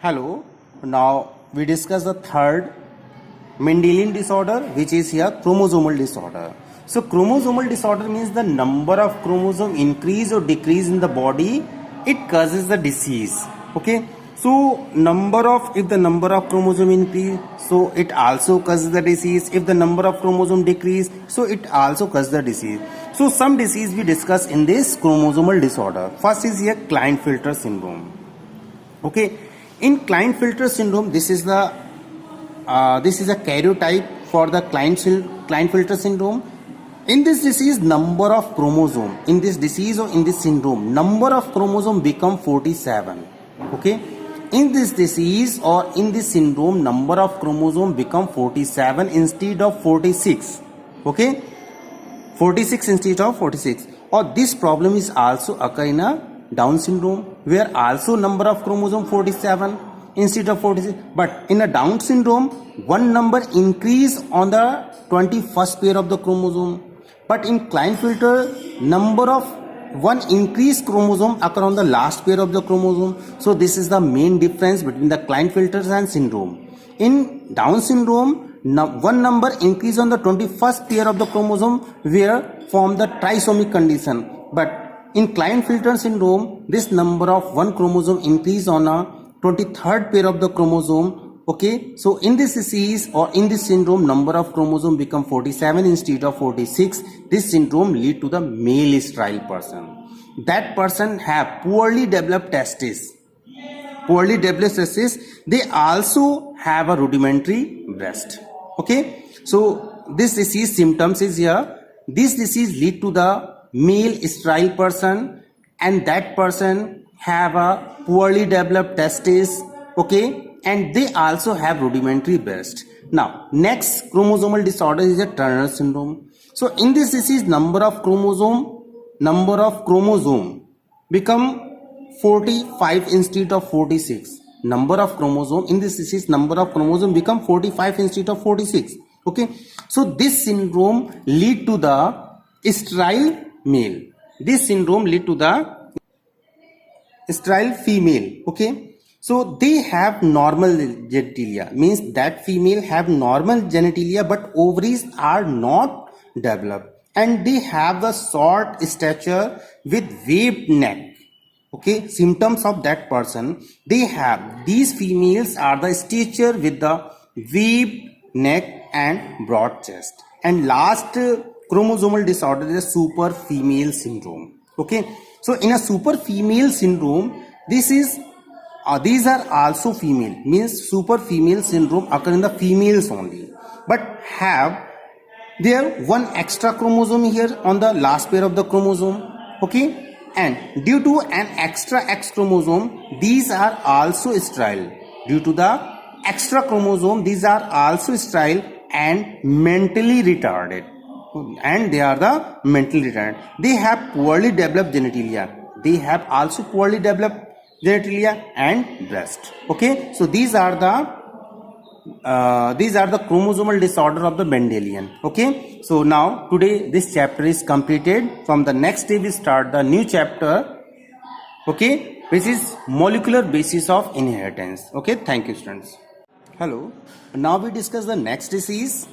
Hello. Now we discuss the third Mendelian disorder, which is here chromosomal disorder. So chromosomal disorder means the number of chromosome increase or decrease in the body. It causes the disease. Okay. So if the number of chromosome increase, so it also causes the disease. If the number of chromosome decrease, so it also causes the disease. So some disease we discuss in this chromosomal disorder. First is here Klinefelter syndrome. Okay. In Klinefelter syndrome, this is a karyotype for the Klinefelter syndrome. In this disease, number of chromosome in this disease or in this syndrome, number of chromosome become 47. Okay, in this disease or in this syndrome, number of chromosome become 47 instead of 46. Okay, 46 instead of 46. Or this problem is also occur in a Down syndrome, where also number of chromosome 47 instead of 46. But in a Down syndrome, one number increase on the 21st pair of the chromosome. But in Klinefelter, number of one increased chromosome occur on the last pair of the chromosome. So this is the main difference between the Klinefelter and syndrome. In Down syndrome, one number increase on the 21st pair of the chromosome where form the trisomic condition. But in Klinefelter syndrome, this number of one chromosome increase on a 23rd pair of the chromosome. Okay, so in this disease or in this syndrome, number of chromosome become 47 instead of 46. This syndrome lead to the male sterile person. That person have poorly developed testes. Poorly developed testes. They also have a rudimentary breast. Okay, so this disease symptoms is here. This disease lead to the male sterile person, and that person have a poorly developed testes. Okay, and they also have rudimentary breast. Now next chromosomal disorder is a Turner syndrome. So in this disease, number of chromosome become 45 instead of 46. Number of chromosome in this disease, number of chromosome become 45 instead of 46. Okay, so this syndrome lead to the sterile male. This syndrome lead to the sterile female. Okay, so they have normal genitalia, means that female have normal genitalia, but ovaries are not developed, and they have a short stature with waved neck. Okay, symptoms of that person, these females are the stature with the waved neck and broad chest. And last chromosomal disorder is super female syndrome. Okay, so in a super female syndrome, these are also female, means super female syndrome occur in the females only, but have there one extra chromosome here on the last pair of the chromosome. Okay, and due to an extra X chromosome, these are also sterile. Due to the extra chromosome, these are also sterile and mentally retarded. And they are the mentally retarded. They have poorly developed genitalia. They have also poorly developed genitalia and breast. Okay, so these are the chromosomal disorder of the Mendelian. Okay, so now today this chapter is completed. From the next day we start the new chapter. Okay, which is molecular basis of inheritance. Okay, thank you students. Hello. Now we discuss the next disease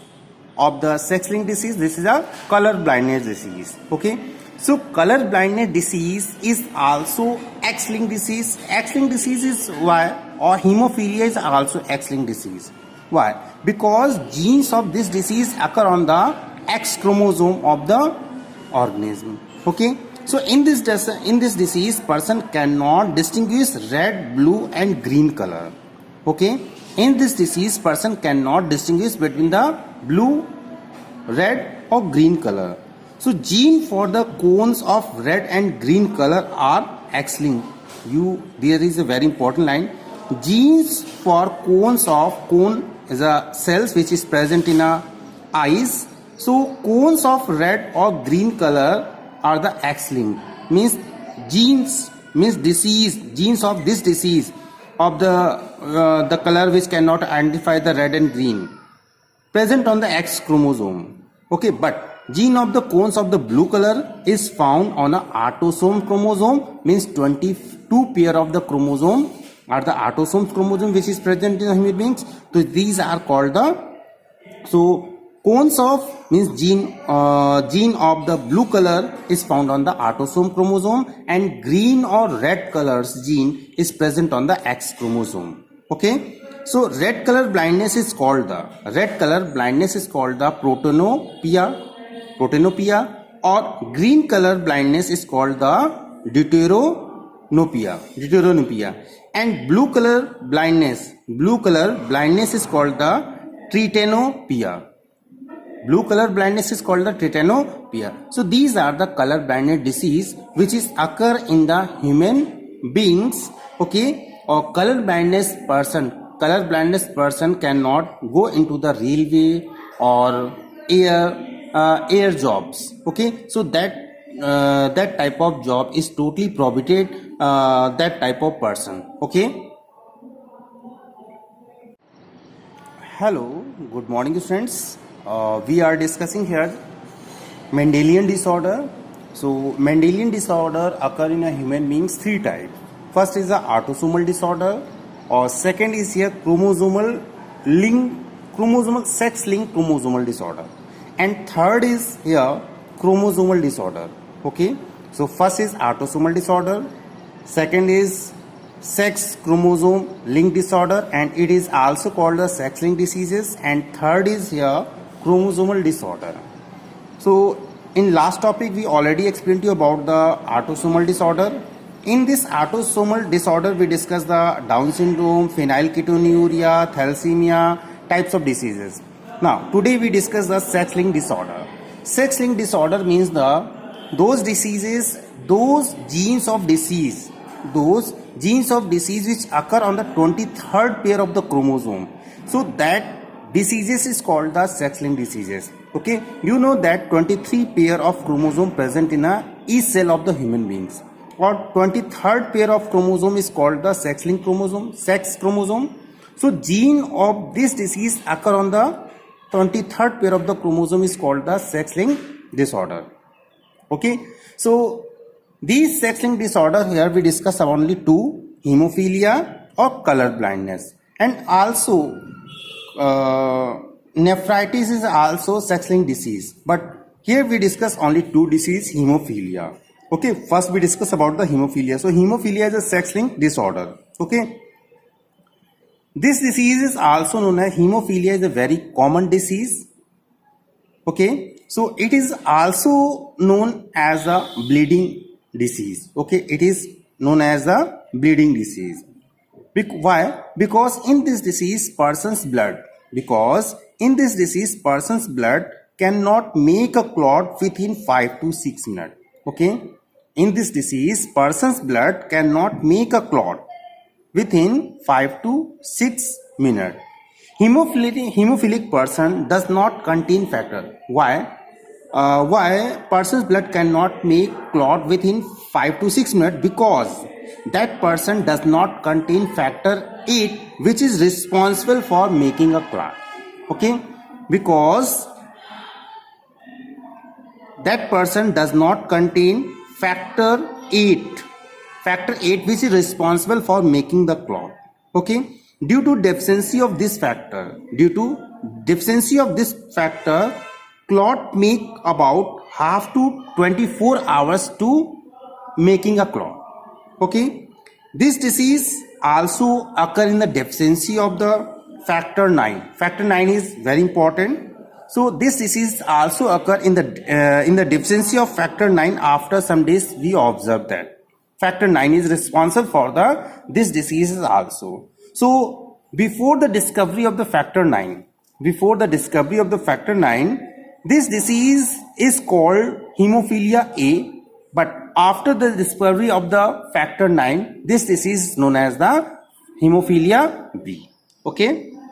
of the sex-linked disease. This is a color blindness disease. Okay, so color blindness disease is also X-linked disease. X-linked disease is why, or hemophilia is also X-linked disease. Why? Because genes of this disease occur on the X chromosome of the organism. Okay, so in this disease, person cannot distinguish red, blue and green color. Okay, in this disease, person cannot distinguish between the blue, red or green color. So gene for the cones of red and green color are X-linked. There is a very important line. Genes for cone is a cells which is present in a eyes. So cones of red or green color are the X-linked. Means genes of this disease of the color which cannot identify the red and green present on the X chromosome. Okay, but gene of the cones of the blue color is found on a autosome chromosome, means 22 pair of the chromosome are the autosomes chromosome which is present in human beings. So these are called the, so cones of means gene of the blue color is found on the autosome chromosome, and green or red colors gene is present on the X chromosome. Okay, so red color blindness is called the protanopia, or green color blindness is called the deuteranopia, and blue color blindness is called the tritanopia. Blue color blindness is called the tritanopia. So these are the color blindness disease which is occur in the human beings. Okay, or color blindness person cannot go into the railway or air jobs. Okay, so that type of job is totally prohibited, that type of person. Okay. Hello, good morning friends. We are discussing here Mendelian disorder. So Mendelian disorder occur in a human beings three types. First is the autosomal disorder, or second is here sex-linked chromosomal disorder, and third is here chromosomal disorder. Okay, so first is autosomal disorder, second is sex chromosome link disorder, and it is also called the sex linked diseases, and third is here chromosomal disorder. So in last topic we already explained to you about the autosomal disorder. In this autosomal disorder we discussed the Down syndrome, phenylketonuria, thalassemia types of diseases. Now today we discuss the sex linked disorder. Sex linked disorder means those diseases, those genes of disease which occur on the 23rd pair of the chromosome. So that diseases is called the sex linked diseases. Okay, you know that 23 pair of chromosome present in each cell of the human beings, or 23rd pair of chromosome is called the sex linked chromosome, sex chromosome. So gene of this disease occur on the 23rd pair of the chromosome is called the sex linked disorder. Okay, so these sex linked disorder here we discuss only two: hemophilia or color blindness, and also nephritis is also sex linked disease, but here we discuss only two disease: hemophilia. Okay, first we discuss about the hemophilia. So hemophilia is a sex linked disorder. Okay, this disease is also known as, hemophilia is a very common disease. Okay, so it is also known as a bleeding disease. Okay, it is known as a bleeding disease. Why? Because in this disease person's blood cannot make a clot within 5 to 6 minutes. Okay, in this disease person's blood cannot make a clot within 5 to 6 minutes. Hemophilic person does not contain factor. Why person's blood cannot make clot within 5 to 6 minutes? Because that person does not contain factor 8, which is responsible for making a clot. Okay, because that person does not contain factor 8, which is responsible for making the clot. Okay, due to deficiency of this factor, clot make about half to 24 hours to making a clot. Okay, this disease also occur in the deficiency of the factor 9. Factor 9 is very important. So this disease also occur in the deficiency of factor 9. After some days we observe that factor 9 is responsible for this disease also. So before the discovery of the factor 9, this disease is called hemophilia A, but after the discovery of the factor 9, this disease is known as the hemophilia B. Okay.